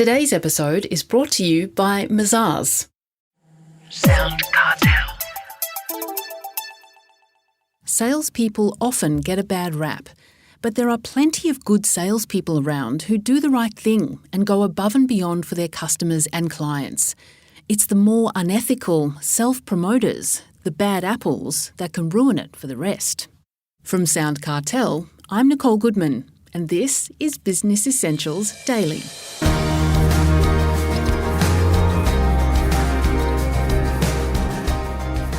Today's episode is brought to you by Mazars. SoundCartel. Salespeople often get a bad rap, but there are plenty of good salespeople around who do the right thing and go above and beyond for their customers and clients. It's the more unethical self-promoters, the bad apples, that can ruin it for the rest. From SoundCartel, I'm Nicole Goodman, and this is Business Essentials Daily.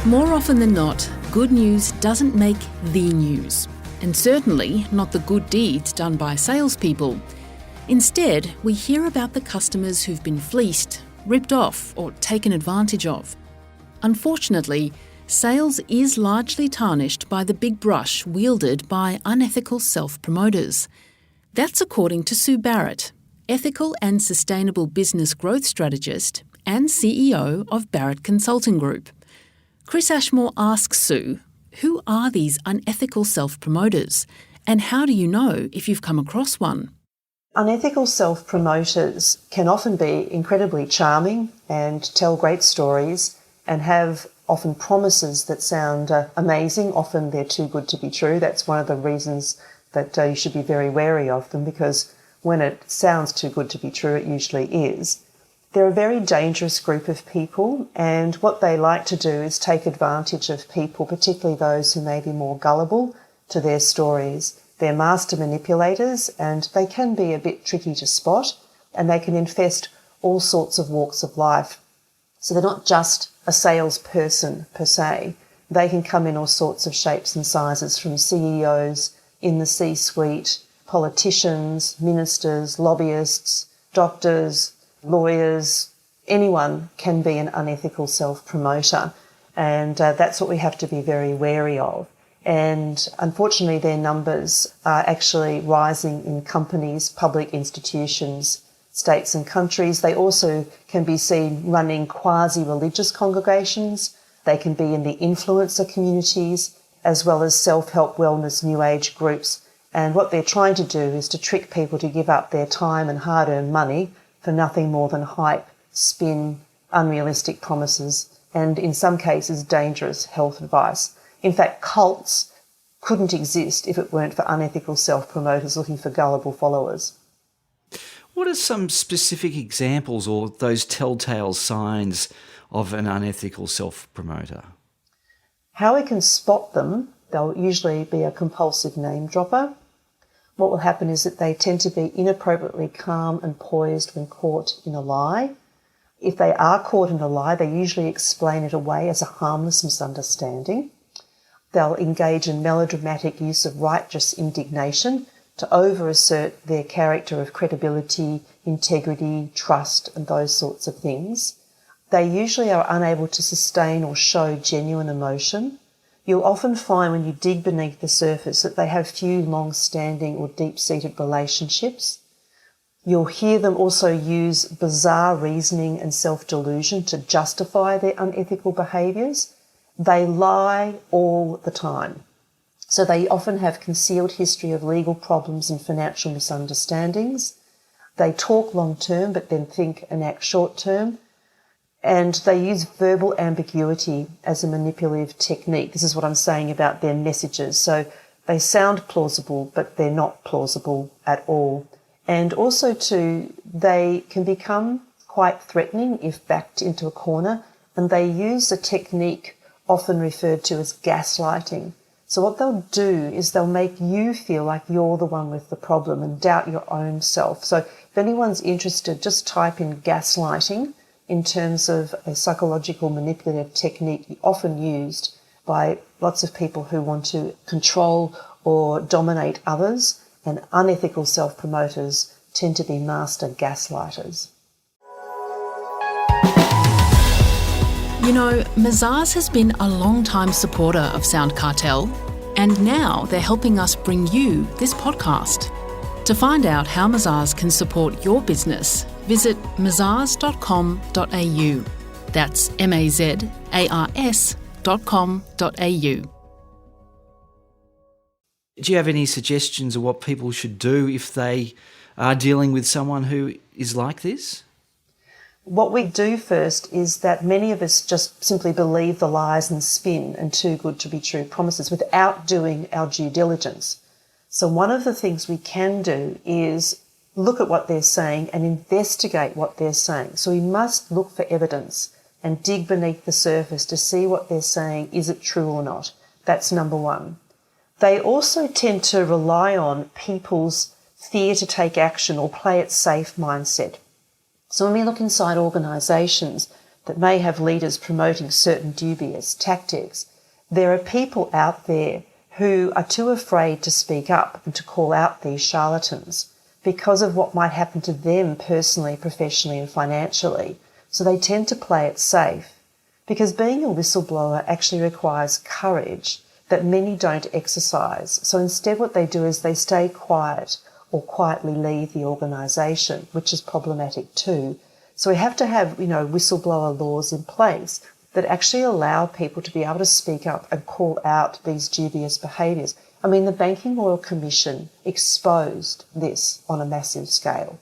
More often than not, good news doesn't make the news, and certainly not the good deeds done by salespeople. Instead, we hear about the customers who've been fleeced, ripped off, or taken advantage of. Unfortunately, sales is largely tarnished by the big brush wielded by unethical self-promoters. That's according to Sue Barrett, ethical and sustainable business growth strategist and CEO of Barrett Consulting Group. Chris Ashmore asks Sue, who are these unethical self-promoters, and how do you know if you've come across one? Unethical self-promoters can often be incredibly charming and tell great stories and have often promises that sound amazing. Often they're too good to be true. That's one of the reasons that you should be very wary of them, because when it sounds too good to be true, it usually is. They're a very dangerous group of people, and what they like to do is take advantage of people, particularly those who may be more gullible to their stories. They're master manipulators, and they can be a bit tricky to spot, and they can infest all sorts of walks of life. So they're not just a salesperson per se. They can come in all sorts of shapes and sizes, from CEOs in the C-suite, politicians, ministers, lobbyists, doctors, lawyers. Anyone can be an unethical self-promoter, and that's what we have to be very wary of. And unfortunately, their numbers are actually rising in companies, public institutions, states and countries. They also can be seen running quasi-religious congregations. They can be in the influencer communities, as well as self-help, wellness, new age groups. And what they're trying to do is to trick people to give up their time and hard-earned money for nothing more than hype, spin, unrealistic promises, and in some cases dangerous health advice. In fact, cults couldn't exist if it weren't for unethical self-promoters looking for gullible followers. What are some specific examples or those telltale signs of an unethical self-promoter? How we can spot them, they'll usually be a compulsive name dropper. What will happen is that they tend to be inappropriately calm and poised when caught in a lie. If they are caught in a lie, they usually explain it away as a harmless misunderstanding. They'll engage in melodramatic use of righteous indignation to over-assert their character of credibility, integrity, trust, and those sorts of things. They usually are unable to sustain or show genuine emotion. You'll often find when you dig beneath the surface that they have few long-standing or deep-seated relationships. You'll hear them also use bizarre reasoning and self-delusion to justify their unethical behaviours. They lie all the time. So they often have concealed history of legal problems and financial misunderstandings. They talk long-term but then think and act short-term. And they use verbal ambiguity as a manipulative technique. This is what I'm saying about their messages. So they sound plausible, but they're not plausible at all. And also too, they can become quite threatening if backed into a corner, and they use a technique often referred to as gaslighting. So what they'll do is they'll make you feel like you're the one with the problem and doubt your own self. So if anyone's interested, just type in gaslighting in terms of a psychological manipulative technique often used by lots of people who want to control or dominate others, and unethical self-promoters tend to be master gaslighters. You know, Mazars has been a long-time supporter of SoundCartel, and now they're helping us bring you this podcast. To find out how Mazars can support your business, visit mazars.com.au. That's mazars.com.au. Do you have any suggestions of what people should do if they are dealing with someone who is like this? What we do first is that many of us just simply believe the lies and spin and too good to be true promises without doing our due diligence. So one of the things we can do is look at what they're saying and investigate what they're saying. So we must look for evidence and dig beneath the surface to see what they're saying. Is it true or not? That's number one. They also tend to rely on people's fear to take action or play it safe mindset. So when we look inside organisations that may have leaders promoting certain dubious tactics, there are people out there who are too afraid to speak up and to call out these charlatans because of what might happen to them personally, professionally and financially. So they tend to play it safe, because being a whistleblower actually requires courage that many don't exercise. So instead what they do is they stay quiet or quietly leave the organisation, which is problematic too. So we have to have, whistleblower laws in place that actually allow people to be able to speak up and call out these dubious behaviours. I mean, the Banking Royal Commission exposed this on a massive scale.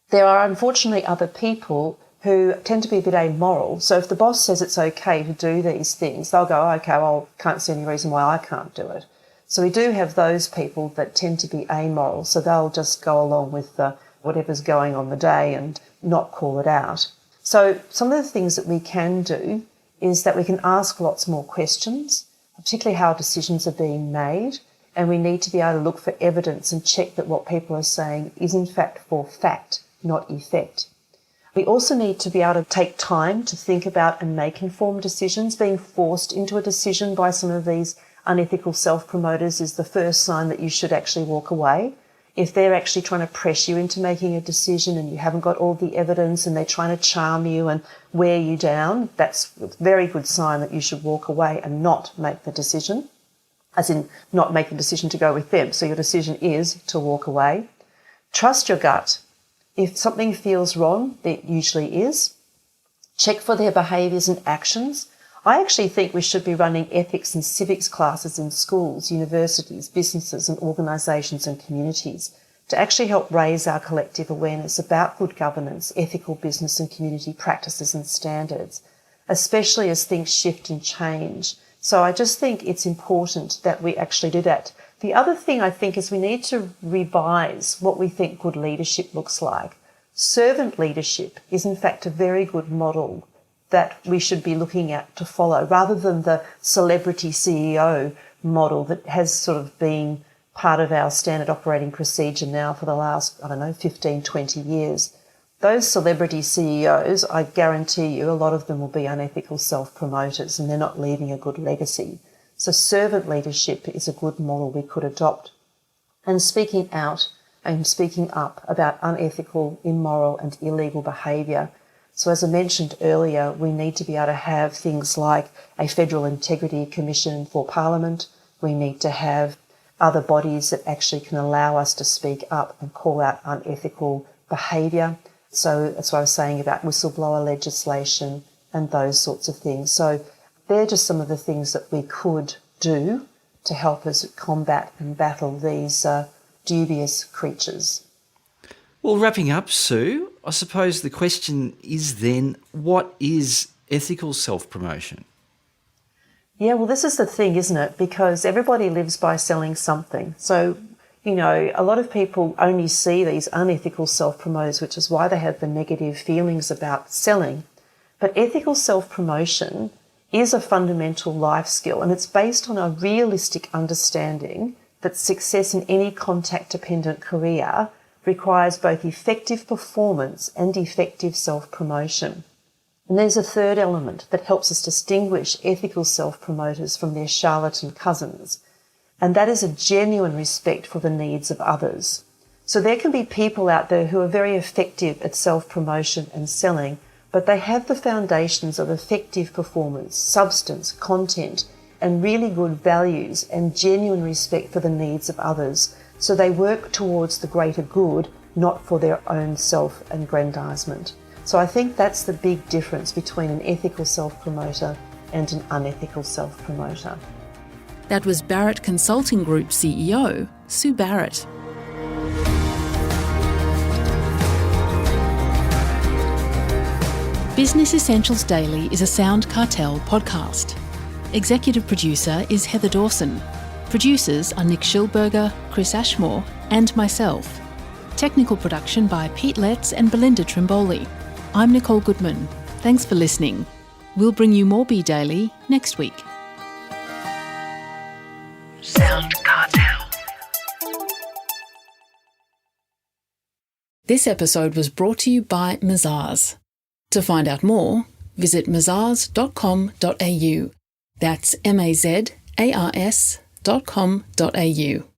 There are unfortunately other people who tend to be a bit amoral. So if the boss says it's okay to do these things, they'll go, okay, well, can't see any reason why I can't do it. So we do have those people that tend to be amoral, so they'll just go along with whatever's going on the day and not call it out. So some of the things that we can do is that we can ask lots more questions, particularly how decisions are being made, and we need to be able to look for evidence and check that what people are saying is in fact for fact, not effect. We also need to be able to take time to think about and make informed decisions. Being forced into a decision by some of these unethical self-promoters is the first sign that you should actually walk away. If they're actually trying to press you into making a decision and you haven't got all the evidence and they're trying to charm you and wear you down, that's a very good sign that you should walk away and not make the decision, as in not make the decision to go with them. So your decision is to walk away. Trust your gut. If something feels wrong, it usually is. Check for their behaviours and actions. I actually think we should be running ethics and civics classes in schools, universities, businesses and organisations and communities to actually help raise our collective awareness about good governance, ethical business and community practices and standards, especially as things shift and change. So I just think it's important that we actually do that. The other thing I think is we need to revise what we think good leadership looks like. Servant leadership is in fact a very good model that we should be looking at to follow, rather than the celebrity CEO model that has sort of been part of our standard operating procedure now for the last, 15, 20 years. Those celebrity CEOs, I guarantee you, a lot of them will be unethical self-promoters and they're not leaving a good legacy. So servant leadership is a good model we could adopt. And speaking out and speaking up about unethical, immoral and illegal behaviour. So as I mentioned earlier, we need to be able to have things like a Federal Integrity Commission for Parliament. We need to have other bodies that actually can allow us to speak up and call out unethical behaviour. So that's what I was saying about whistleblower legislation and those sorts of things. So they're just some of the things that we could do to help us combat and battle these dubious creatures. Well, wrapping up, Sue, I suppose the question is then, what is ethical self-promotion? Yeah, well, this is the thing, isn't it? Because everybody lives by selling something. So, a lot of people only see these unethical self-promoters, which is why they have the negative feelings about selling. But ethical self-promotion is a fundamental life skill, and it's based on a realistic understanding that success in any contact-dependent career requires both effective performance and effective self-promotion. And there's a third element that helps us distinguish ethical self-promoters from their charlatan cousins, and that is a genuine respect for the needs of others. So there can be people out there who are very effective at self-promotion and selling, but they have the foundations of effective performance, substance, content, and really good values and genuine respect for the needs of others. So they work towards the greater good, not for their own self-aggrandizement. So I think that's the big difference between an ethical self-promoter and an unethical self-promoter. That was Barrett Consulting Group CEO, Sue Barrett. Business Essentials Daily is a SoundCartel podcast. Executive producer is Heather Dawson. Producers are Nick Schilberger, Chris Ashmore, and myself. Technical production by Pete Letts and Belinda Trimboli. I'm Nicole Goodman. Thanks for listening. We'll bring you more Be Daily next week. SoundCartel. This episode was brought to you by Mazars. To find out more, visit mazars.com.au. That's mazars.com.au.